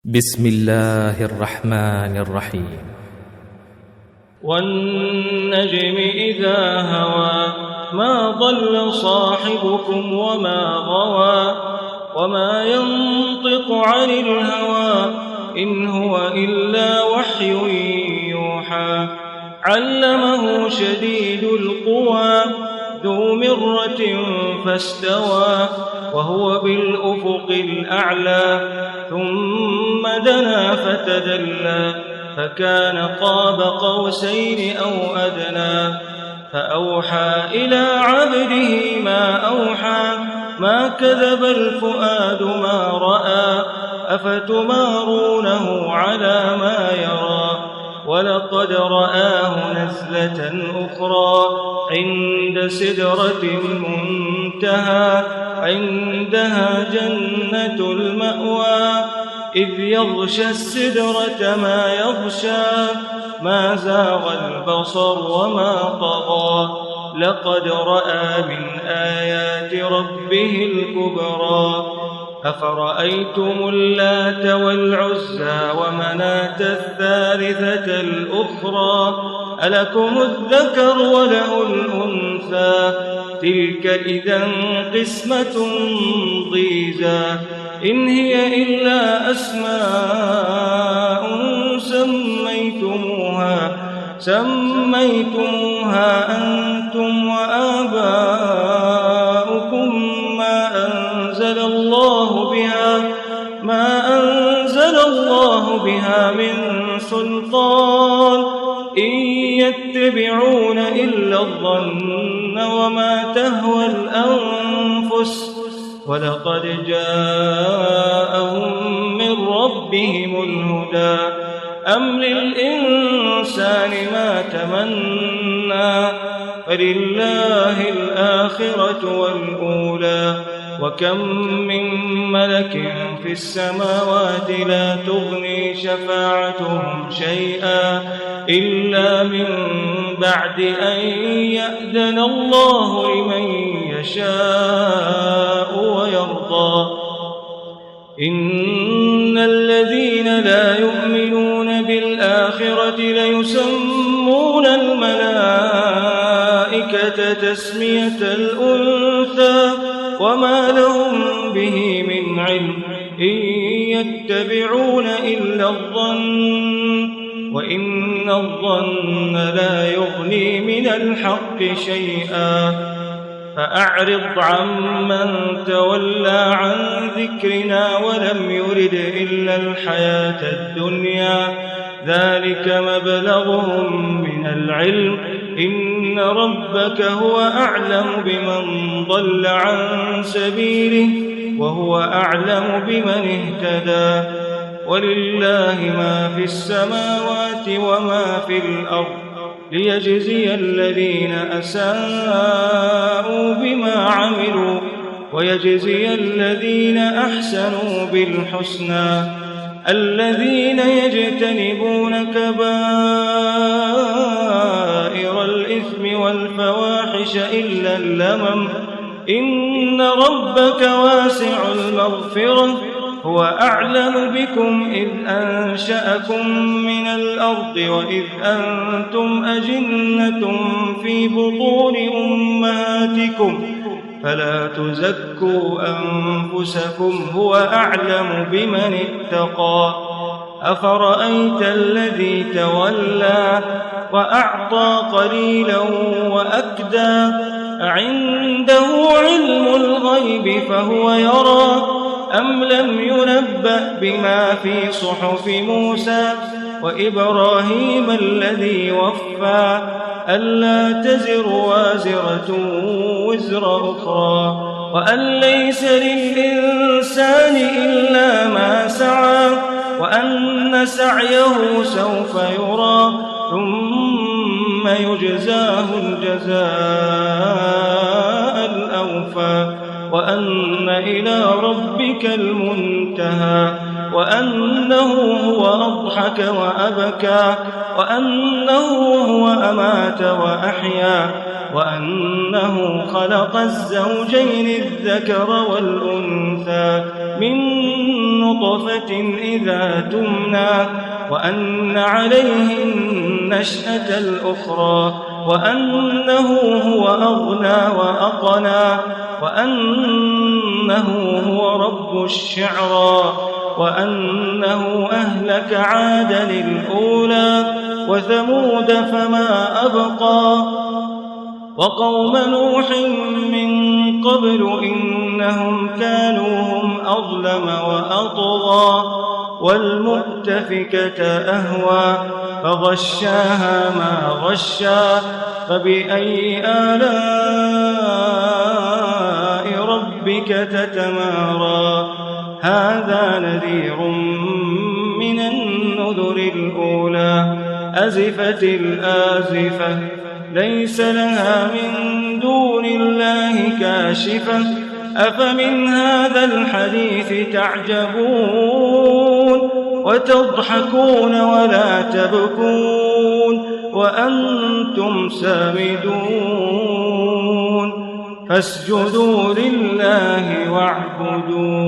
بسم الله الرحمن الرحيم. والنجم إذا هوى ما ضل صاحبكم وما غوى وما ينطق عن الهوى إن هو إلا وحي يوحى علمه شديد القوى ذو مرة فاستوى وهو بالأفق الأعلى ثم دنا فتدلى فكان قاب قوسين أو أدنى فأوحى إلى عبده ما أوحى ما كذب الفؤاد ما رأى أفتمارونه على ما يرى ولقد رآه نزلة أخرى عند سدرة المنتهى عندها جنة المأوى إذ يغشى السدرة ما يغشى ما زاغ البصر وما طغى لقد رأى من آيات ربه الكبرى أفرأيتم اللات والعزى ومناة الثالثة الأخرى ألكم الذكر وله الأنثى تلك إذا قسمة ضيزى إن هي إلا أسماء سميتموها أنتم وآباؤكم ما أنزل الله بها من سلطان إن يتبعون إلا الظن وما تهوى الأنفس ولقد جاءهم من ربهم الهدى أم للإنسان ما تمنى فلله الآخرة والأولى وكم من ملك في السماوات لا تغني شفاعتهم شيئا إلا من بعد أن يأذن الله لمن يشاء ويرضى إن الذين لا يؤمنون بالآخرة ليسمون الملائكة تسمية الأنثى وما لهم به من علم إن يتبعون إلا الظن وإن الظن لا يغني من الحق شيئا فأعرض عمن تولى عن ذكرنا ولم يرد إلا الحياة الدنيا ذلك مبلغهم من العلم إن ربك هو أعلم بمن ضل عن سبيله وهو أعلم بمن اهتدى ولله ما في السماوات وما في الأرض ليجزي الذين أساءوا بما عملوا ويجزي الذين أحسنوا بالحسنى الذين يجتنبون كبائر الإثم والفواحش إلا اللمم إن ربك واسع المغفرة هو أعلم بكم إذ أنشأكم من الأرض وإذ أنتم أجنة في بطون أمهاتكم فلا تزكوا أنفسكم هو أعلم بمن اتقى أفرأيت الذي تولى وأعطى قليلا وأكدى أعنده علم الغيب فهو يرى أم لم ينبأ بما في صحف موسى وإبراهيم الذي وفى ألا تزر وازرة وزر أخرى وأن ليس للإنسان إلا ما سعى وأن سعيه سوف يرى ثم يجزاه الجزاء الأوفى وأن إلى ربك المنتهى وأنه هو أضحك وأبكى وأنه هو أمات وأحيا وأنه خلق الزوجين الذكر والأنثى من نطفة إذا تمنى وأن عليه النشأة الأخرى وأنه هو أغنى وأقنى وأنه هو رب الشعرى وأنه أهلك عادا الأولى وثمود فما أبقى وقوم نوح من قبل إنهم كانوا هم أظلم وأطغى والمؤتفكة أهوى فغشاها ما غشا فبأي آلاء ربك تتمارى هذا نذير من النذر الأولى أزفت الآزفة ليس لها من دون الله كاشفة أفمن هذا الحديث تعجبون وتضحكون ولا تبكون وأنتم سامدون فاسجدوا لله واعبدوا